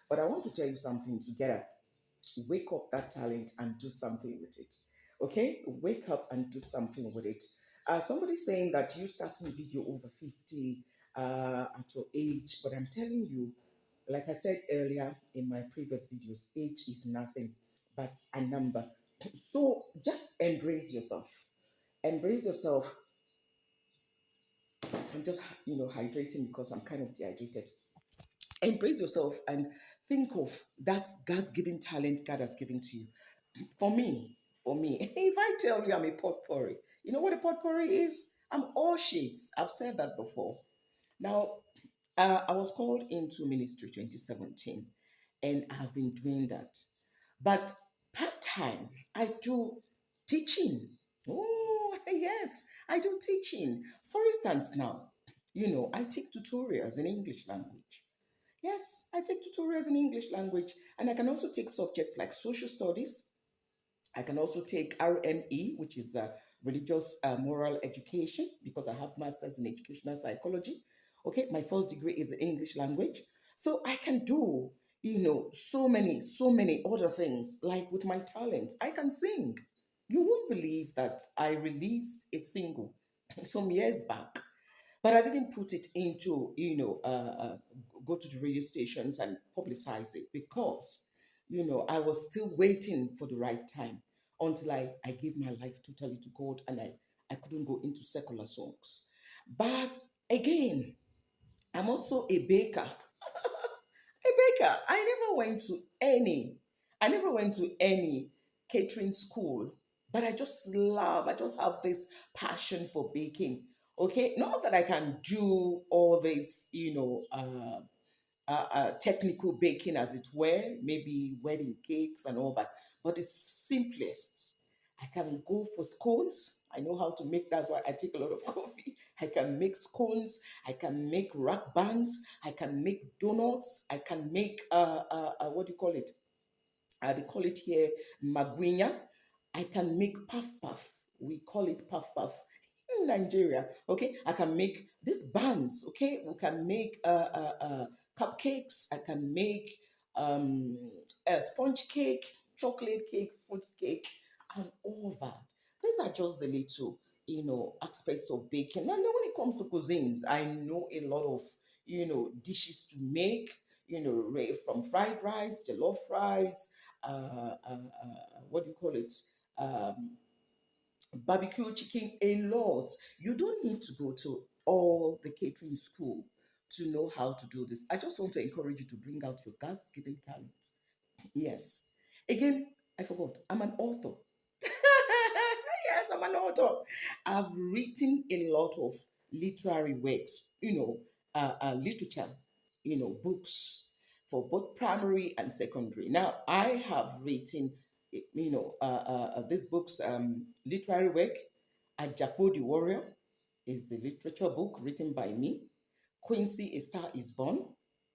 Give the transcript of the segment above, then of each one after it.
But I want to tell you something together. Wake up that talent and do something with it. Okay? Wake up and do something with it. Somebody saying that you starting video over 50 at your age, but I'm telling you, like I said earlier in my previous videos, age is nothing but a number. So just embrace yourself. Embrace yourself. I'm just, hydrating because I'm kind of dehydrated. Embrace yourself and think of that God's given talent God has given to you. For me, if I tell you I'm a potpourri, you know what a potpourri is? I'm all shades. I've said that before. Now, I was called into ministry 2017, and I've been doing that. But part time, I do teaching. Oh, yes, I do teaching. For instance, now, I take tutorials in English language. Yes, I take tutorials in English language, and I can also take subjects like social studies. I can also take RME, which is religious moral education, because I have masters in educational psychology. Okay, my first degree is in English language, so I can do so many other things. Like with my talents, I can sing. You won't believe that I released a single some years back, but I didn't put it into, go to the radio stations and publicize it because, I was still waiting for the right time until I gave my life totally to God and I couldn't go into secular songs. But again, I'm also a baker. A baker. I never went to any catering school, but I just have this passion for baking. Okay, not that I can do all this, technical baking, as it were, maybe wedding cakes and all that. But the simplest, I can go for scones. I know how to make. That's why I take a lot of coffee. I can make scones. I can make rack buns. I can make donuts. I can make what do you call it? They call it here magwinya. I can make puff puff. We call it puff puff in Nigeria. Okay, I can make these buns. Okay, we can make cupcakes. I can make um, a sponge cake, chocolate cake, fruit cake, and all that. These are just the little, aspects of baking. And then when it comes to cuisines, I know a lot of, dishes to make. From fried rice, jollof rice, what do you call it? Um, Barbecue chicken, a lot. You don't need to go to all the catering school to know how to do this. I just want to encourage you to bring out your God's given talent. Yes. Again, I forgot. I'm an author. Yes, I'm an author. I've written a lot of literary works, literature, books for both primary and secondary. Now, I have written, this book's literary work, Ajakpo the Warrior is the literature book written by me. Quincy, A Star is Born,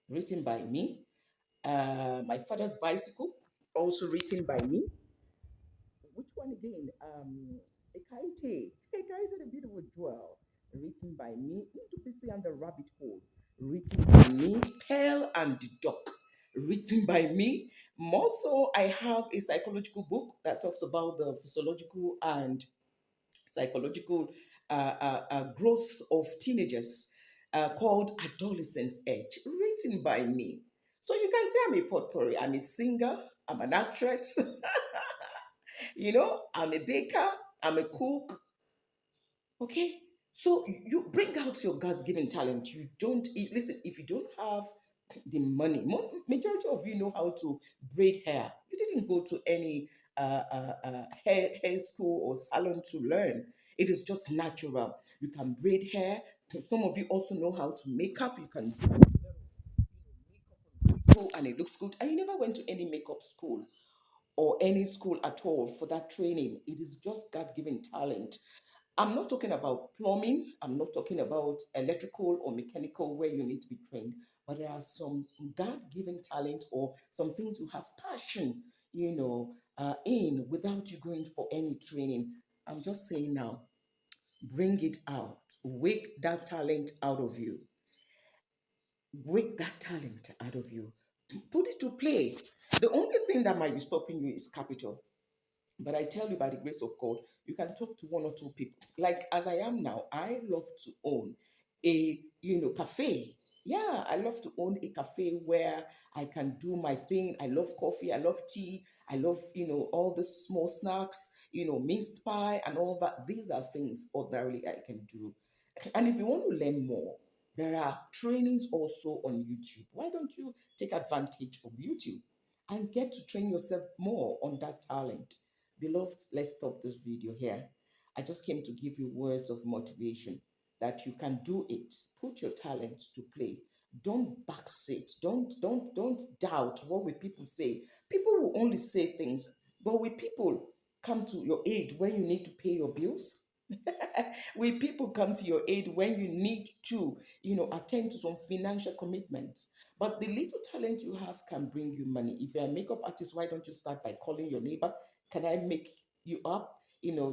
written by me. My Father's Bicycle, also written by me. Which one again? Ekaite, the Beautiful Jewel, written by me. Intupisi and the Rabbit Hole, written by me. Pearl and the Duck, written by me. More so, I have a psychological book that talks about the physiological and psychological growth of teenagers called Adolescence Edge, written by me. So you can say I'm a potpourri. I'm a singer, I'm an actress, I'm a baker, I'm a cook. Okay? So you bring out your God's given talent. You don't, listen, if you don't have the money, majority of you know how to braid hair. You didn't go to any hair school or salon to learn. It is just natural. You can braid hair. Some of you also know how to make up. You can do makeup and it looks good. And you never went to any makeup school or any school at all for that training. It is just God given talent. I'm not talking about plumbing, I'm not talking about electrical or mechanical where you need to be trained, but there are some God given talent or some things you have passion, in without you going for any training. I'm just saying now, bring it out, wake that talent out of you. Wake that talent out of you. Put it to play. The only thing that might be stopping you is capital. But I tell you, by the grace of God, you can talk to one or two people. Like as I am now, I love to own a cafe. Yeah, I love to own a cafe where I can do my thing. I love coffee. I love tea. I love all the small snacks. Minced pie and all that. These are things ordinarily I can do. And if you want to learn more, there are trainings also on YouTube. Why don't you take advantage of YouTube and get to train yourself more on that talent? Beloved, let's stop this video here. I just came to give you words of motivation that you can do it. Put your talents to play. Don't backseat. Don't doubt what will people say. People will only say things, but will people come to your aid when you need to pay your bills? Will people come to your aid when you need to, attend to some financial commitments? But the little talent you have can bring you money. If you're a makeup artist, why don't you start by calling your neighbor? Can I make you up?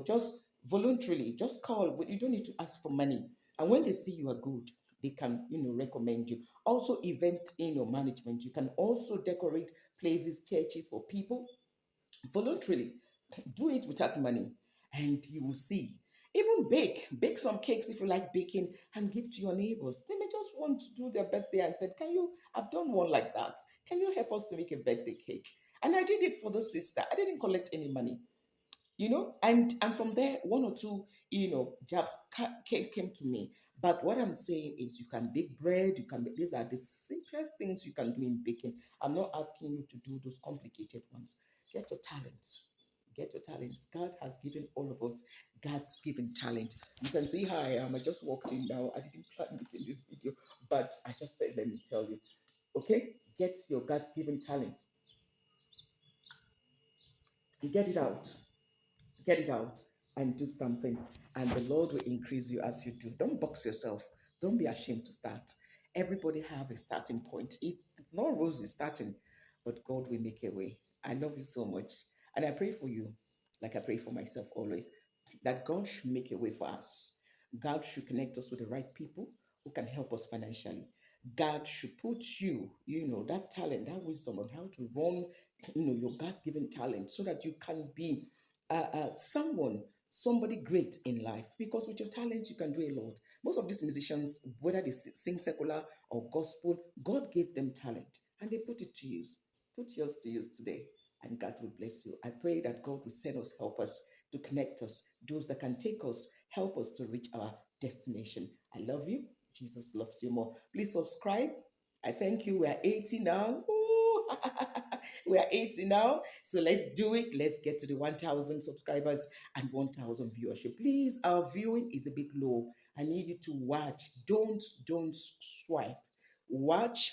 Just voluntarily, just call. But you don't need to ask for money. And when they see you are good, they can, recommend you. Also, event, management. You can also decorate places, churches for people voluntarily. Do it without money, and you will see. Even bake some cakes if you like baking, and give to your neighbors. They may just want to do their birthday and said, "Can you? I've done one like that. Can you help us to make a birthday cake?" And I did it for the sister. I didn't collect any money, and from there, one or two, jobs came to me. But what I'm saying is, you can bake bread. You can. These are the simplest things you can do in baking. I'm not asking you to do those complicated ones. Get your talents. Get your talents. God has given all of us God's given talent. You can see how I am. I just walked in now. I didn't plan making this video, but I just said, let me tell you. Okay, get your God's given talent. Get it out. Get it out and do something, and the Lord will increase you as you do. Don't box yourself. Don't be ashamed to start. Everybody have a starting point. It's not rosy starting, but God will make a way. I love you so much, and I pray for you like I pray for myself always, that God should make a way for us. God should connect us with the right people who can help us financially. God should put you, that talent, that wisdom on how to run, your God's given talent, so that you can be somebody great in life. Because with your talent, you can do a lot. Most of these musicians, whether they sing secular or gospel, God gave them talent and they put it to use. Put yours to use today, and God will bless you. I pray that God will send us, help us to connect us, those that can take us, help us to reach our destination. I love you. Jesus loves you more. Please subscribe. I thank you. We are 80 now. Ooh, we are 80 now. So let's do it. Let's get to the 1,000 subscribers and 1,000 viewership. Please, our viewing is a bit low. I need you to watch. Don't swipe. Watch,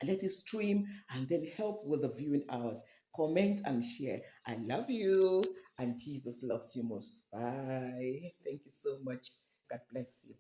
let it stream, and then help with the viewing hours. Comment and share. I love you, and Jesus loves you most. Bye. Thank you so much. God bless you.